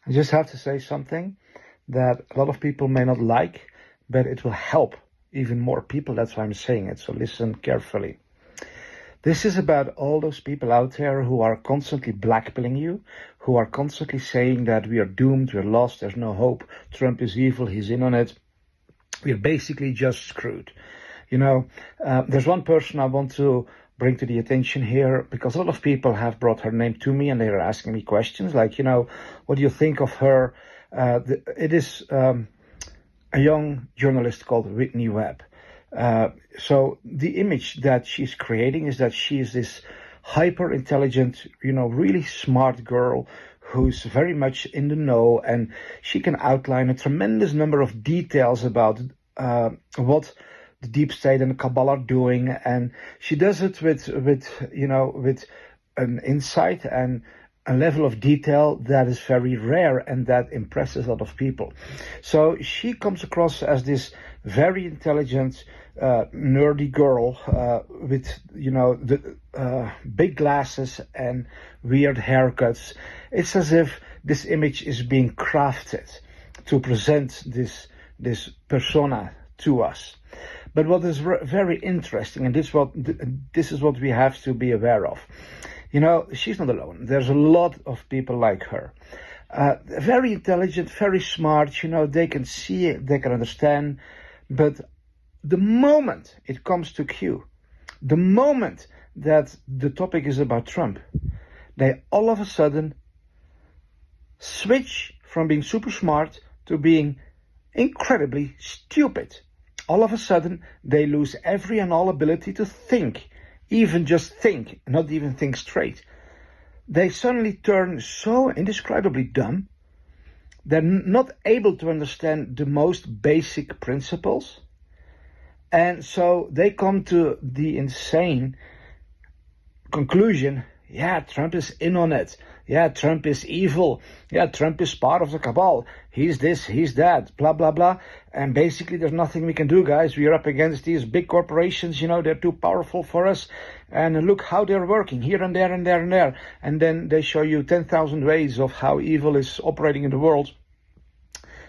I just have to say something that a lot of people may not like, but it will help even more people. That's why I'm saying it. So listen carefully. This is about all those people out there who are constantly blackpilling you, who are constantly saying that we are doomed, we're lost, there's no hope, Trump is evil, he's in on it. We're basically just screwed. There's one person I want to bring to the attention here, because a lot of people have brought her name to me and they are asking me questions like, what do you think of her? It is a young journalist called Whitney Webb. So the image that she's creating is that she is this hyper intelligent, really smart girl who's very much in the know, and she can outline a tremendous number of details about what the deep state and the cabal are doing, and she does it with an insight and a level of detail that is very rare and that impresses a lot of people. So she comes across as this very intelligent, nerdy girl with the big glasses and weird haircuts. It's as if this image is being crafted to present this persona to us. But what is very interesting, and this is what we have to be aware of. She's not alone. There's a lot of people like her. Very intelligent, very smart, they can see it, they can understand. But the moment it comes to Q, the moment that the topic is about Trump, they all of a sudden switch from being super smart to being incredibly stupid. All of a sudden, they lose every and all ability to think, even just think, not even think straight. They suddenly turn so indescribably dumb. They're not able to understand the most basic principles. And so they come to the insane conclusion, yeah, Trump is in on it. Yeah, Trump is evil. Yeah, Trump is part of the cabal. He's this, he's that, blah, blah, blah. And basically there's nothing we can do, guys. We are up against these big corporations, they're too powerful for us. And look how they're working here and there and there and there. And then they show you 10,000 ways of how evil is operating in the world.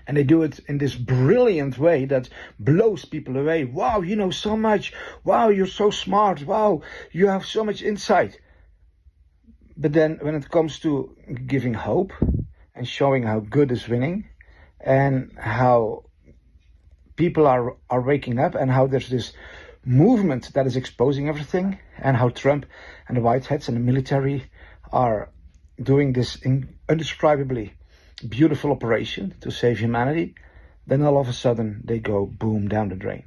And they do it in this brilliant way that blows people away. Wow, you know so much. Wow, you're so smart. Wow, you have so much insight. But then when it comes to giving hope and showing how good is winning and how people are waking up and how there's this movement that is exposing everything and how Trump and the Whiteheads and the military are doing this indescribably beautiful operation to save humanity, then all of a sudden they go boom down the drain.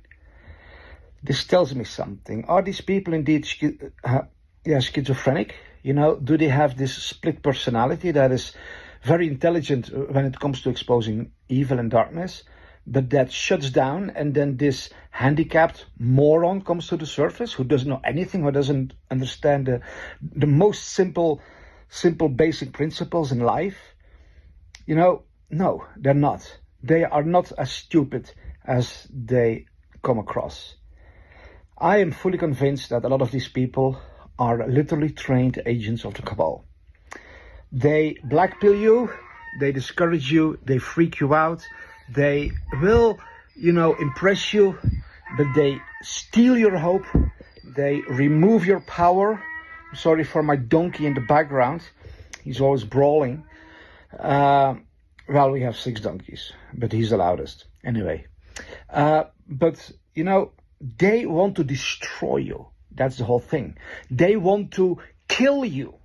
This tells me something. Are these people indeed schizophrenic? Do they have this split personality that is very intelligent when it comes to exposing evil and darkness, but that shuts down, and then this handicapped moron comes to the surface who doesn't know anything, who doesn't understand the most simple basic principles in life? No, they're not. They are not as stupid as they come across. I am fully convinced that a lot of these people are literally trained agents of the cabal. They blackpill you, they discourage you, they freak you out, they will, impress you, but they steal your hope, they remove your power. I'm sorry for my donkey in the background, he's always brawling. Well, we have 6 donkeys, but he's the loudest. Anyway, but they want to destroy you. That's the whole thing. They want to kill you.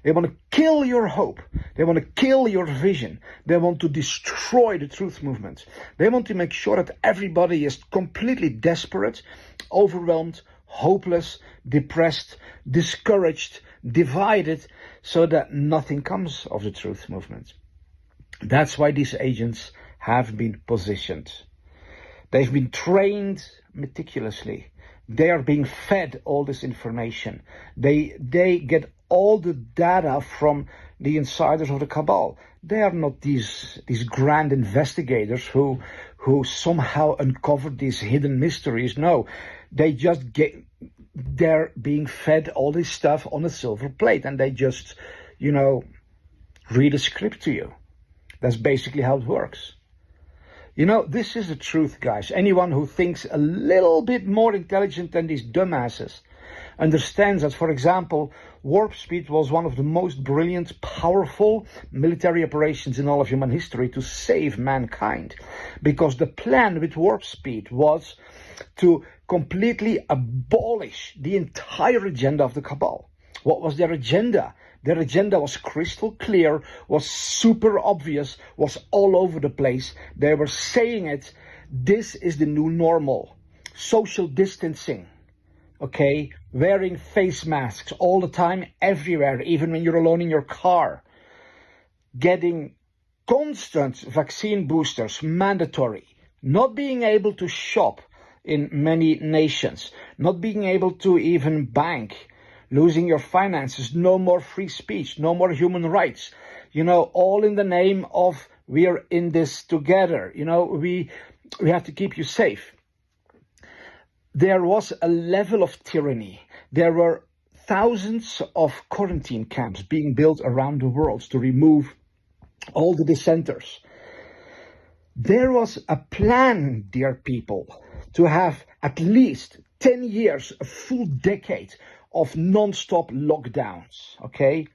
They want to kill your hope. They want to kill your vision. They want to destroy the truth movement. They want to make sure that everybody is completely desperate, overwhelmed, hopeless, depressed, discouraged, divided, so that nothing comes of the truth movement. That's why these agents have been positioned. They've been trained meticulously. They are being fed all this information. They get all the data from the insiders of the cabal. They are not these grand investigators who somehow uncovered these hidden mysteries. No, they're being fed all this stuff on a silver plate, and they just, read a script to you. That's basically how it works. You know, this is the truth, guys. Anyone who thinks a little bit more intelligent than these dumbasses understands that, for example, Warp Speed was one of the most brilliant, powerful military operations in all of human history to save mankind. Because the plan with Warp Speed was to completely abolish the entire agenda of the Cabal. What was their agenda? Their agenda was crystal clear, was super obvious, was all over the place. They were saying it, this is the new normal. Social distancing, okay? Wearing face masks all the time, everywhere, even when you're alone in your car. Getting constant vaccine boosters, mandatory. Not being able to shop in many nations. Not being able to even bank. Losing your finances, no more free speech, no more human rights, you know, all in the name of we are in this together, you know, we have to keep you safe. There was a level of tyranny. There were thousands of quarantine camps being built around the world to remove all the dissenters. There was a plan, dear people, to have at least 10 years, a full decade of non-stop lockdowns, okay?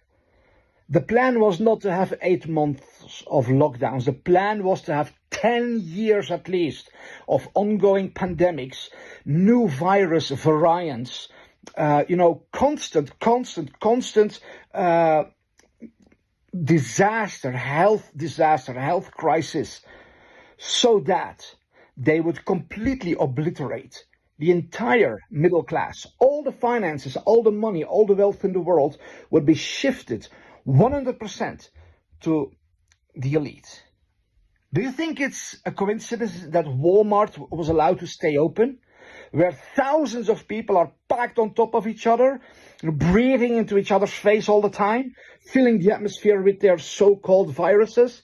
The plan was not to have 8 months of lockdowns. The plan was to have 10 years at least of ongoing pandemics, new virus variants, you know, constant disaster, health crisis, so that they would completely obliterate the entire middle class. All the finances, all the money, all the wealth in the world would be shifted 100% to the elite. Do you think it's a coincidence that Walmart was allowed to stay open, where thousands of people are packed on top of each other, breathing into each other's face all the time, filling the atmosphere with their so-called viruses?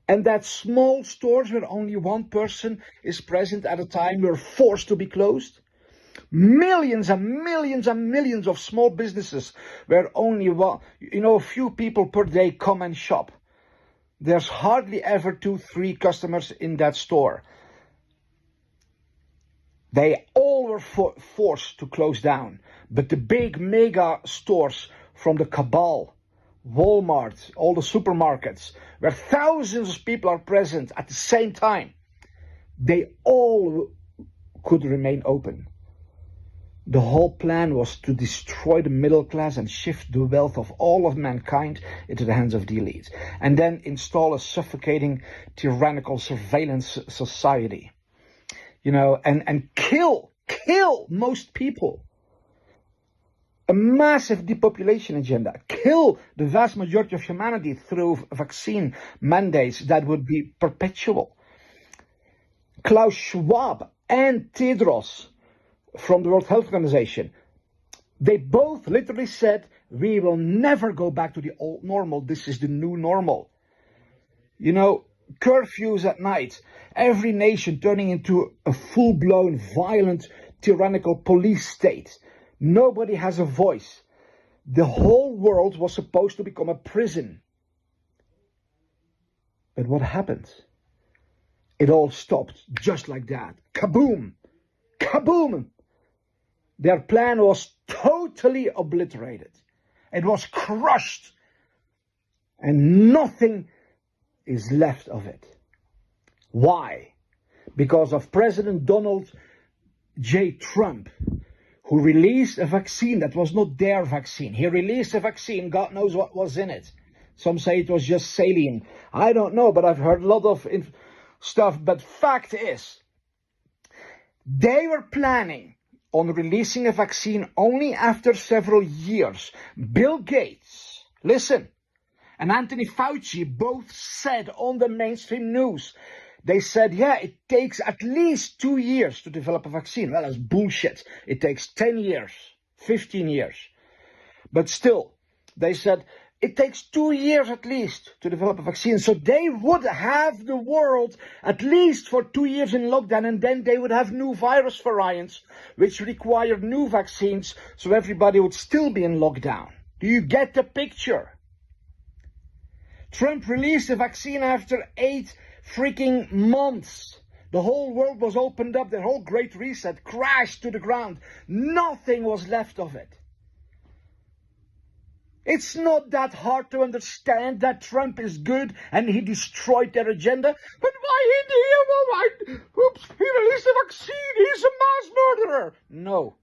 And that small stores where only one person is present at a time were forced to be closed? Millions and millions and millions of small businesses where only one, you know, a few people per day come and shop. There's hardly ever 2-3 customers in that store. They all were forced to close down. But the big mega stores from the Cabal, Walmart, all the supermarkets, where thousands of people are present at the same time, they all could remain open. The whole plan was to destroy the middle class and shift the wealth of all of mankind into the hands of the elite, and then install a suffocating, tyrannical surveillance society, you know, and kill most people. A massive depopulation agenda. Kill the vast majority of humanity through vaccine mandates that would be perpetual. Klaus Schwab and Tedros from the World Health Organization, they both literally said, we will never go back to the old normal. This is the new normal. You know, curfews at night, every nation turning into a full-blown, violent, tyrannical police state. Nobody has a voice. The whole world was supposed to become a prison. But what happened? It all stopped just like that. Kaboom! Kaboom! Their plan was totally obliterated. It was crushed. And nothing is left of it. Why? Because of President Donald J. Trump, who released a vaccine that was not their vaccine. He released a vaccine, God knows what was in it. Some say it was just saline. I don't know, but I've heard a lot of stuff. But fact is, they were planning on releasing a vaccine only after several years. Bill Gates, listen, and Anthony Fauci both said on the mainstream news, they said, yeah, it takes at least 2 years to develop a vaccine. Well, that's bullshit. It takes 10 years, 15 years. But still, they said, it takes 2 years at least to develop a vaccine. So they would have the world at least for 2 years in lockdown, and then they would have new virus variants, which required new vaccines, so everybody would still be in lockdown. Do you get the picture? Trump released the vaccine after 8 freaking months. The whole world was opened up. The whole Great Reset crashed to the ground. Nothing was left of it. It's not that hard to understand that Trump is good and he destroyed their agenda. But why oops, he released the vaccine. He's a mass murderer. No.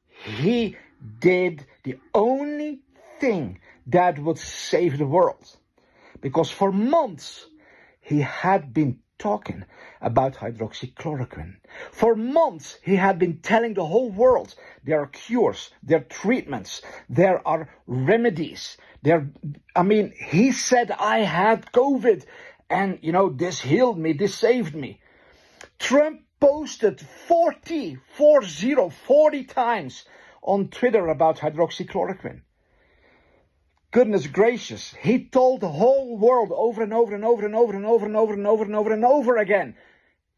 He did the only thing that would save the world. Because for months, he had been talking about hydroxychloroquine. For months, he had been telling the whole world there are cures, there are treatments, there are remedies. He said, I had COVID and, this healed me, this saved me. Trump posted 40 times on Twitter about hydroxychloroquine. Goodness gracious, he told the whole world over and over and over and over and over and over and over and over and over again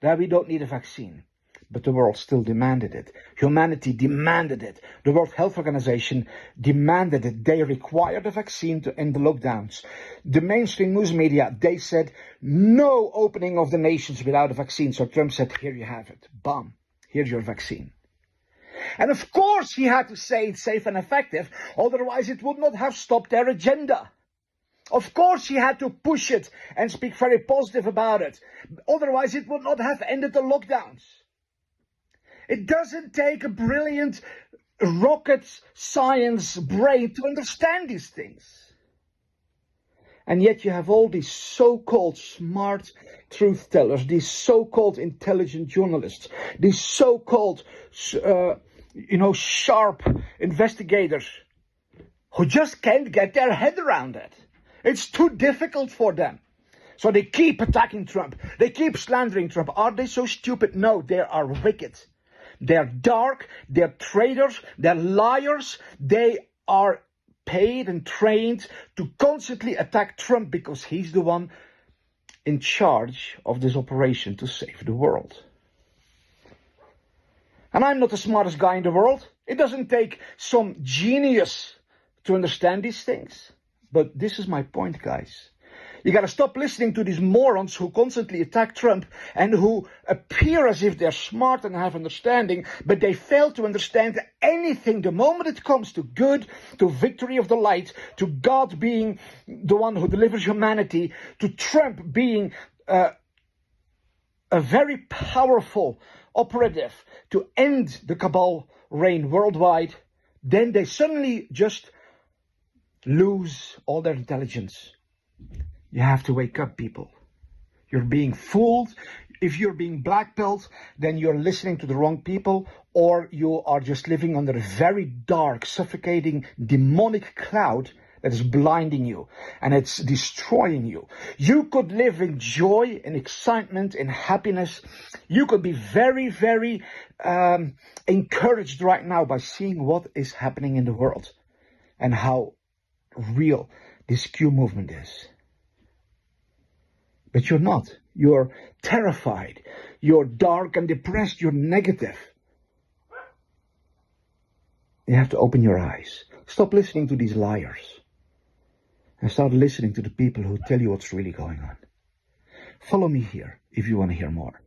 that we don't need a vaccine. But the world still demanded it. Humanity demanded it. The World Health Organization demanded it. They required a vaccine to end the lockdowns. The mainstream news media, they said no opening of the nations without a vaccine. So Trump said, here you have it. Bam, here's your vaccine. And of course he had to say it's safe and effective, otherwise it would not have stopped their agenda. Of course he had to push it and speak very positive about it, otherwise it would not have ended the lockdowns. It doesn't take a brilliant rocket science brain to understand these things. And yet you have all these so-called smart truth tellers, these so-called intelligent journalists, these so-called sharp investigators who just can't get their head around it. It's too difficult for them. So they keep attacking Trump. They keep slandering Trump. Are they so stupid? No, they are wicked. They're dark. They're traitors. They're liars. They are paid and trained to constantly attack Trump because he's the one in charge of this operation to save the world. And I'm not the smartest guy in the world. It doesn't take some genius to understand these things. But this is my point, guys. You gotta stop listening to these morons who constantly attack Trump and who appear as if they're smart and have understanding, but they fail to understand anything the moment it comes to good, to victory of the light, to God being the one who delivers humanity, to Trump being a very powerful operative to end the cabal reign worldwide. Then they suddenly just lose all their intelligence. You have to wake up, people. You're being fooled. If you're being blackpilled, then you're listening to the wrong people, or you are just living under a very dark, suffocating, demonic cloud that is blinding you and it's destroying you. You could live in joy, in excitement, in happiness. You could be very, very encouraged right now by seeing what is happening in the world and how real this Q movement is. But you're not. You're terrified. You're dark and depressed. You're negative. You have to open your eyes. Stop listening to these liars. And start listening to the people who tell you what's really going on. Follow me here if you want to hear more.